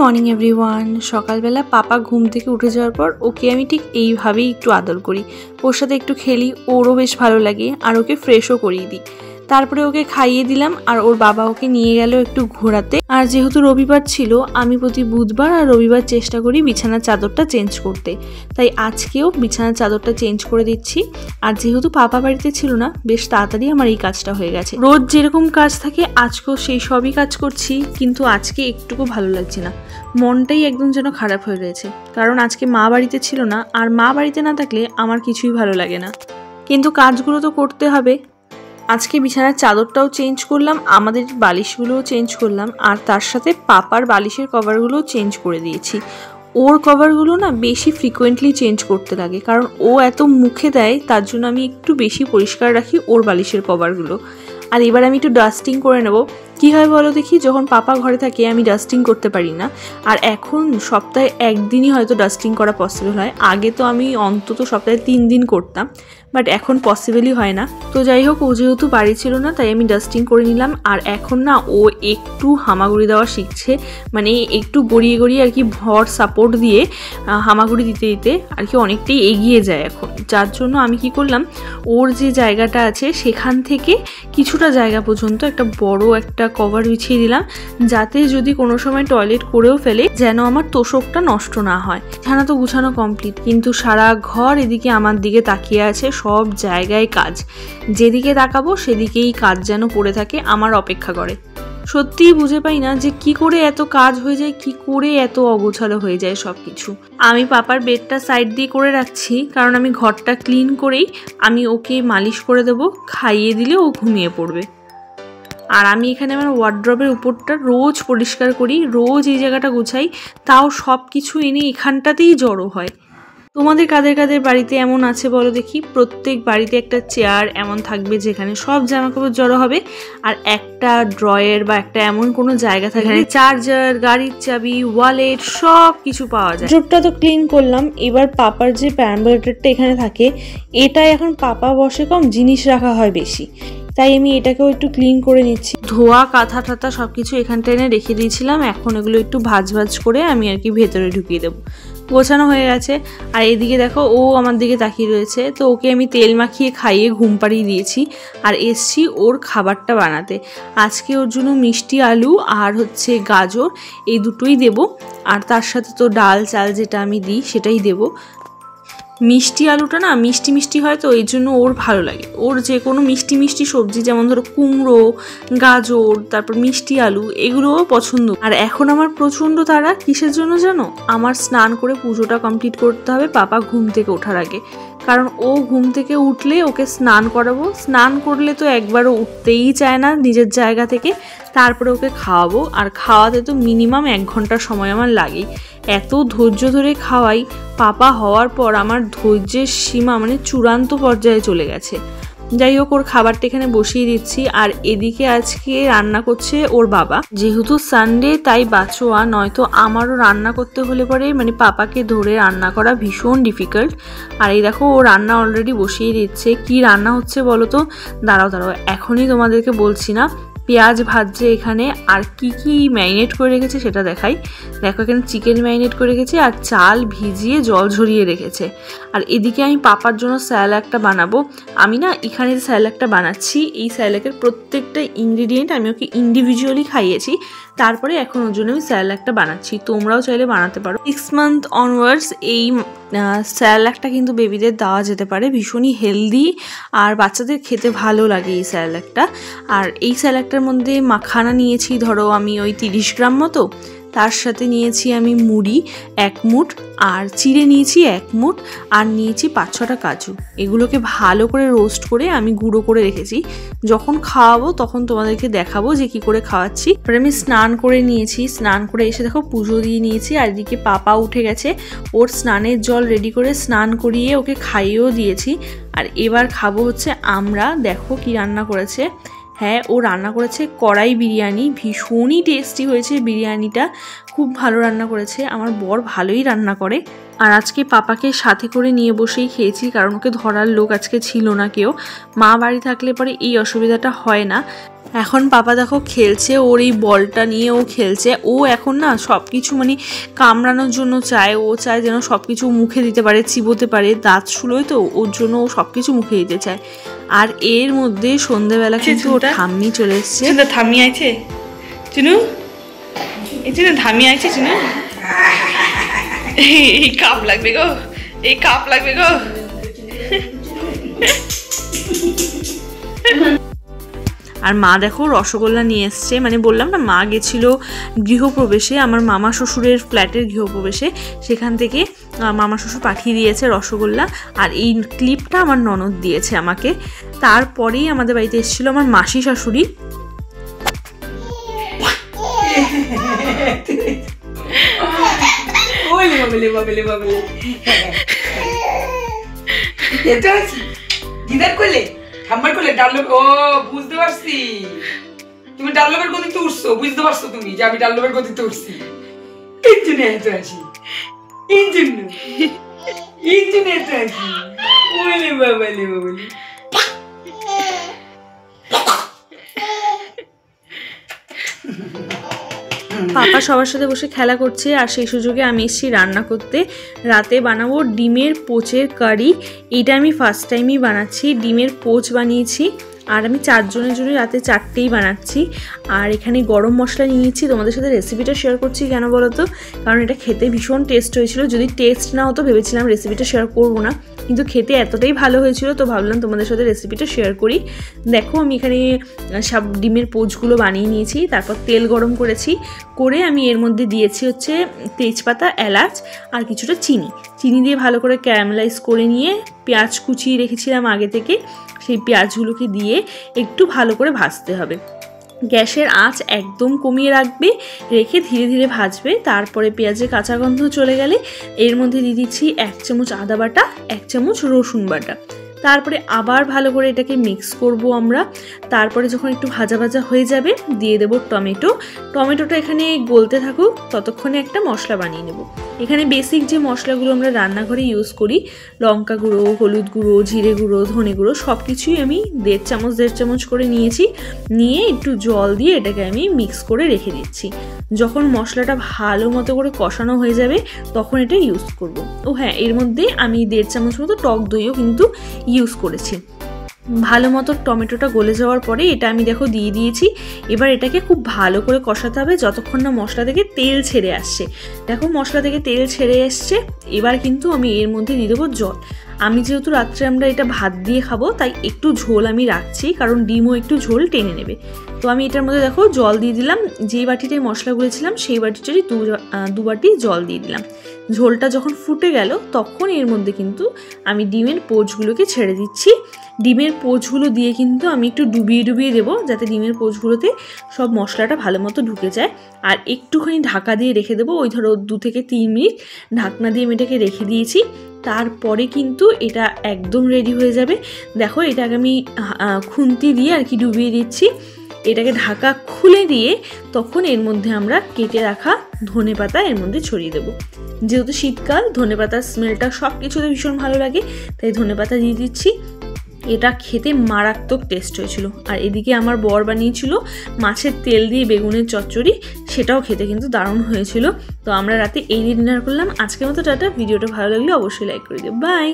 Morning everyone. সকালবেলা পাপা ঘুম থেকে উঠে যাওয়ার পর ওকে আমি ঠিক এইভাবেই একটু আদর করি, ওর সাথে একটু খেলি, ওরও বেশ ভালো লাগে আর ওকে ফ্রেশও করিয়ে দিই। তারপরে ওকে খাইয়ে দিলাম আর ওর বাবা ওকে নিয়ে গেল একটু ঘোরাতে। আর যেহেতু রবিবার ছিল, আমি প্রতি বুধবার আর রবিবার চেষ্টা করি বিছানার চাদরটা চেঞ্জ করতে, তাই আজকেও বিছানার চাদরটা চেঞ্জ করে দিচ্ছি। আর যেহেতু পাপা বাড়িতে ছিল না, বেশ তাড়াতাড়ি আমার এই কাজটা হয়ে গেছে। রোজ যেরকম কাজ থাকে আজকেও সেই সবই কাজ করছি, কিন্তু আজকে একটুকু ভালো লাগছে না, মনটাই একদম যেন খারাপ হয়ে রয়েছে। কারণ আজকে মা বাড়িতে ছিল না, আর মা বাড়িতে না থাকলে আমার কিছুই ভালো লাগে না, কিন্তু কাজগুলো তো করতে হবে। আজকে বিছানার চাদরটাও চেঞ্জ করলাম, আমাদের বালিশগুলোও চেঞ্জ করলাম, আর তার সাথে পাপার বালিশের কভারগুলোও চেঞ্জ করে দিয়েছি। ওর কভারগুলো না বেশি ফ্রিকোয়েন্টলি চেঞ্জ করতে লাগে, কারণ ও এত মুখে দেয়, তার জন্য আমি একটু বেশি পরিষ্কার রাখি ওর বালিশের কভারগুলো। আর এবার আমি একটু ডাস্টিং করে নেব। কী হয় বলো দেখি, যখন পাপা ঘরে থাকে আমি ডাস্টিং করতে পারি না, আর এখন সপ্তাহে একদিনই হয়তো ডাস্টিং করা পসিবল হয়। আগে তো আমি অন্তত সপ্তাহে 3 দিন করতাম, বাট এখন পসিবলই হয় না। তো যাই হোক, ও যেহেতু বাড়ি ছিল না তাই আমি ডাস্টিং করে নিলাম। আর এখন না ও একটু হামাগুড়ি দেওয়া শিখছে, মানে একটু গড়িয়ে গড়িয়ে আর কি ভর সাপোর্ট দিয়ে হামাগুড়ি দিতে দিতে আর কি অনেকটাই এগিয়ে যায় এখন। যার জন্য আমি কি করলাম, ওর যে জায়গাটা আছে সেখান থেকে কিছুটা জায়গা পর্যন্ত একটা বড় একটা কভার বিছিয়ে দিলাম, যাতে যদি কোনো সময় টয়লেট করেও ফেলে যেন আমার তোষকটা নষ্ট না হয়। বিছানা তো গুছানো কমপ্লিট, কিন্তু সারা ঘর এদিকে আমার দিকে তাকিয়ে আছে, সব জায়গায় কাজ, যেদিকে তাকাবো সেদিকেই কাজ যেন পড়ে থাকে, আমার অপেক্ষা করে। সত্যিই বুঝে পাই না যে কি করে এত কাজ হয়ে যায়, কি করে এত অগোছালো হয়ে যায় সব কিছু। আমি পাপার বেডটা সাইড দিয়ে করে রাখছি, কারণ আমি ঘরটা ক্লিন করেই আমি ওকে মালিশ করে দেবো, খাইয়ে দিলে ও ঘুমিয়ে পড়বে। আর আমি এখানে আমার ওয়ার্ড্রবের উপরটা রোজ পরিষ্কার করি, রোজ এই জায়গাটা গুছাই, তাও সব কিছু এনে এখানটাতেই জড়ো হয়। তোমাদের কাদের কাদের বাড়িতে এমন আছে বলো দেখি? প্রত্যেক বাড়িতে একটা চেয়ার এমন থাকবে যেখানে সব জামাকাপড় জড়ো হবে, আর একটা ড্রয়ার বা একটা এমন কোনো জায়গা থাকে যেখানে চার্জার, গাড়ির চাবি, ওয়ালেট সব কিছু পাওয়া যায়। জোরটা তো ক্লিন করলাম, এবার পাপার যে প্যারাম্বুলেটরটা এখানে থাকে, এটাই এখন পাপা বসে কম, জিনিস রাখা হয় বেশি, তাই আমি এটাকেও একটু ক্লিন করে নিচ্ছি। ধোয়া কাঁথা টাথা সব কিছু এখানটা এনে রেখে দিয়েছিলাম, এখন এগুলো একটু ভাজ করে আমি আর কি ভেতরে ঢুকিয়ে দেবো। গোছানো হয়ে গেছে। আর এদিকে দেখো, ও আমার দিকে তাকিয়ে রয়েছে, তো ওকে আমি তেল মাখিয়ে খাইয়ে ঘুম পাড়িয়ে দিয়েছি, আর এসছি ওর খাবারটা বানাতে। আজকে ওর জন্য মিষ্টি আলু আর হচ্ছে গাজর এই দুটোই দেব, আর তার সাথে তো ডাল চাল যেটা আমি দিই সেটাই দেব। মিষ্টি আলুটা না মিষ্টি মিষ্টি হয়, তো এই জন্য ওর ভালো লাগে। ওর যে কোনো মিষ্টি মিষ্টি সবজি, যেমন ধরো কুমড়ো, গাজর, তারপর মিষ্টি আলু, এগুলোও পছন্দ। আর এখন আমার প্রচণ্ড তাড়া, কিসের জন্য জানো? আমার স্নান করে পুজোটা কমপ্লিট করতে হবে পাপা ঘুম থেকে ওঠার আগে, কারণ ও ঘুম থেকে উঠলে ওকে স্নান করাবো। স্নান করলে তো একবারও উঠতেই চায় না নিজের জায়গা থেকে, তারপরে ওকে খাওয়াবো, আর খাওয়াতে তো মিনিমাম 1 ঘন্টা সময় আমার লাগেই। এত ধৈর্য ধরে খাওয়াই, পাপা হওয়ার পর আমার ধৈর্যের সীমা মানে চূড়ান্ত পর্যায়ে চলে গেছে। যাই হোক, ওর খাবারটা এখানে বসিয়ে দিচ্ছি। আর এদিকে আজকে রান্না করছে ওর বাবা, যেহেতু সানডে তাই বাঁচোয়া, নয়তো আমারও রান্না করতে হলে পরে মানে পাপাকে ধরে রান্না করা ভীষণ ডিফিকাল্ট। আর এই দেখো, ও রান্না অলরেডি বসিয়ে দিচ্ছে। কি রান্না হচ্ছে বলো তো? দাঁড়াও এখনই তোমাদেরকে বলছি না। পেঁয়াজ ভাজছে এখানে, আর কি কি ম্যারিনেট করে রেখেছে সেটা দেখাই। দেখো, এখানে চিকেন ম্যারিনেট করে রেখেছে, আর চাল ভিজিয়ে জল ঝরিয়ে রেখেছে। আর এদিকে আমি পাপার জন্য স্যালাডটা বানাবো। আমি না এখানে যে স্যালাডটা বানাচ্ছি, এই স্যালাডের প্রত্যেকটা ইনগ্রিডিয়েন্ট আমি ওকে ইন্ডিভিজুয়ালি খাইয়েছি, তারপরে এখন ওর জন্য আমি স্যালাডটা বানাচ্ছি। তোমরাও চাইলে বানাতে পারো। 6 মান্থ অনওয়ার্ডস এই স্যালাডটা কিন্তু বেবিদের দেওয়া যেতে পারে, ভীষণই হেলদি, আর বাচ্চাদের খেতে ভালো লাগে এই স্যালাডটা। আর এই স্যালাডটার মধ্যে মাখানা নিয়েছি ধরো আমি ওই 30 গ্রাম মতো, তার সাথে নিয়েছি আমি মুড়ি 1 মুঠ, আর চিড়ে নিয়েছি 1 মুঠ, আর নিয়েছি 5-6টা কাজু। এগুলোকে ভালো করে রোস্ট করে আমি গুঁড়ো করে রেখেছি। যখন খাওয়াবো তখন তোমাদেরকে দেখাবো যে কি করে খাওয়াচ্ছি। এবার আমি স্নান করে নিয়েছি, স্নান করে এসে দেখো পুজো দিয়ে নিয়েছি। আর এদিকে পাপা উঠে গেছে, ওর স্নানের জল রেডি করে স্নান করিয়ে ওকে খাইয়েও দিয়েছি। আর এবার খাবো হচ্ছে আমরা। দেখো কি রান্না করেছে। হ্যাঁ, ও রান্না করেছে কড়াই বিরিয়ানি, ভীষণই টেস্টি হয়েছে বিরিয়ানিটা, খুব ভালো রান্না করেছে। আমার বর ভালোই রান্না করে। আর আজকে পাপাকে সাথে করে নিয়ে বসেই খেয়েছি, কারণ ওকে ধরার লোক আজকে ছিল না কেউ। মা বাড়ি থাকলে পরে এই অসুবিধাটা হয় না। এখন পাপা দেখো খেলছে, ওর এই বলটা নিয়ে ও খেলছে। ও এখন না সব কিছু মানে কামড়ানোর জন্য চায়, ও চায় যেন সব কিছু মুখে দিতে পারে, চিবোতে পারে, দাঁত শুলোয় তো ওর জন্য ও সব কিছু মুখে দিতে চায়। আর এর মধ্যে সন্ধ্যেবেলা কিন্তু ওর ঠাম্মি চলে এসছে। ঠাম্মি আছে চিনু, এই চিনু ঠাম্মি আছে চিনু। এই কাপ লাগবে গো, এই কাপ লাগবে গো। আর মা দেখো রসগোল্লা নিয়ে এসছে, মানে বললাম না মা গেছিল গৃহপ্রবেশে, আমার মামা শ্বশুরের ফ্ল্যাটের গৃহপ্রবেশে, সেখান থেকে মামা শ্বশুর পাঠিয়ে দিয়েছে রসগোল্লা। আর এই ক্লিপটা আমার ননদ দিয়েছে আমাকে। তারপরেই আমাদের বাড়িতে এসেছিল আমার মাসি শাশুড়ি। দিদার করলে ঠাম্মার করলে ডাল্লব, ও বুঝতে পারছি তুমি ডাল্লবের গতিতে উঠছো, বুঝতে পারছো তুমি যে আমি ডাল্লবের গতিতে উঠছি। ইঞ্জিনে এত আসি, ইঞ্জিনে এত আসি। ওলে বাবালে বাবালে। পাপা সবার সাথে বসে খেলা করছে, আর সেই সুযোগে আমি এসেছি রান্না করতে। রাতে বানাবো ডিমের পোচের কারি। এটা আমি ফার্স্ট টাইমই বানাচ্ছি, ডিমের পোচ বানিয়েছি। আর আমি 4 জনের জন্য রাতে 4টেই বানাচ্ছি। আর এখানে গরম মশলা নিয়েছি, তোমাদের সাথে রেসিপিটা শেয়ার করছি কেন বলো তো, কারণ এটা খেতে ভীষণ টেস্ট হয়েছিল। যদি টেস্ট না হতো ভেবেছিলাম রেসিপিটা শেয়ার করবো না, কিন্তু খেতে এতটাই ভালো হয়েছিল তো ভাবলাম তোমাদের সাথে রেসিপিটা শেয়ার করি। দেখো আমি এখানে সব ডিমের পোচগুলো বানিয়ে নিয়েছি, তারপর তেল গরম করেছি, করে আমি এর মধ্যে দিয়েছি হচ্ছে তেজপাতা, এলাচ আর কিছুটা চিনি দিয়ে ভালো করে ক্যারামেলাইজ করে নিয়ে পেঁয়াজ কুচিয়ে রেখেছিলাম আগে থেকে, সেই পেঁয়াজগুলোকে দিয়ে একটু ভালো করে ভাজতে হবে। গ্যাসের আঁচ একদম কমিয়ে রাখবে, রেখে ধীরে ধীরে ভাজবে। তারপরে পেঁয়াজের কাঁচা গন্ধ চলে গেলে এর মধ্যে দিয়ে দিচ্ছি 1 চামচ আদা বাটা, 1 চামচ রসুন বাটা। তারপরে আবার ভালো করে এটাকে মিক্স করব আমরা। তারপরে যখন একটু ভাজা ভাজা হয়ে যাবে দিয়ে দেব টমেটোটা এখানে গলতে থাকুক, ততক্ষণে একটা মশলা বানিয়ে নেব। এখানে বেসিক যে মশলাগুলো আমরা রান্নাঘরে ইউজ করি, লঙ্কা গুঁড়ো, হলুদ গুঁড়ো, জিরে গুঁড়ো, ধনে গুঁড়ো, সব কিছুই আমি 1.5 চামচ করে নিয়েছি। নিয়ে একটু জল দিয়ে এটাকে আমি মিক্স করে রেখে দিচ্ছি। যখন মশলাটা ভালো মতো করে কষানো হয়ে যাবে তখন এটা ইউজ করব। ও হ্যাঁ, এর মধ্যে আমি 1.5 চামচ মতো টক দইও কিন্তু ইউজ করেছি। ভালো মতো টমেটোটা গলে যাওয়ার পরে এটা আমি দেখো দিয়ে দিয়েছি। এবার এটাকে খুব ভালো করে কষাতে হবে যতক্ষণ না মশলা থেকে তেল ছেড়ে আসছে। দেখো মশলা থেকে তেল ছেড়ে এসছে। এবার কিন্তু আমি এর মধ্যে দিয়ে দেবো জল। আমি যেহেতু রাত্রে আমরা এটা ভাত দিয়ে খাবো তাই একটু ঝোল আমি রাখছি, কারণ ডিমও একটু ঝোল টেনে নেবে। তো আমি এটার মধ্যে দেখো জল দিয়ে দিলাম, যেই বাটিটায় মশলা গুলেছিলাম সেই বাটিটারই 2 বাটি জল দিয়ে দিলাম। ঝোলটা যখন ফুটে গেল তখন এর মধ্যে কিন্তু আমি ডিমের পোচগুলোকে ছেড়ে দিচ্ছি। ডিমের পোচগুলো দিয়ে কিন্তু আমি একটু ডুবিয়ে দেবো, যাতে ডিমের পোচগুলোতে সব মশলাটা ভালো মতো ঢুকে যায়। আর একটুখানি ঢাকা দিয়ে রেখে দেবো, ওই ধরো 2 থেকে 3 মিনিট ঢাকনা দিয়ে আমি এটাকে রেখে দিয়েছি। তারপরে কিন্তু এটা একদম রেডি হয়ে যাবে। দেখো এটাকে আমি খুন্তি দিয়ে আর কি ডুবিয়ে দিচ্ছি। এটাকে ঢাকা খুলে দিয়ে তখন এর মধ্যে আমরা কেটে রাখা ধনেপাতা এর মধ্যে ছড়িয়ে দেবো। যেহেতু শীতকাল, ধনেপাতার স্মেলটা সব কিছুতে ভীষণ ভালো লাগে, তাই ধনেপাতা দিয়ে দিচ্ছি। এটা খেতে মারাত্মক টেস্ট হয়েছিল। আর এদিকে আমার বর বানিয়েছিল মাছের তেল দিয়ে বেগুনের চচ্চড়ি, সেটাও খেতে কিন্তু দারুণ হয়েছিল। তো আমরা রাতে এই ডিনার করলাম। আজকের মতো টাটা। ভিডিওটা ভালো লাগলে অবশ্যই লাইক করে দিও। বাই।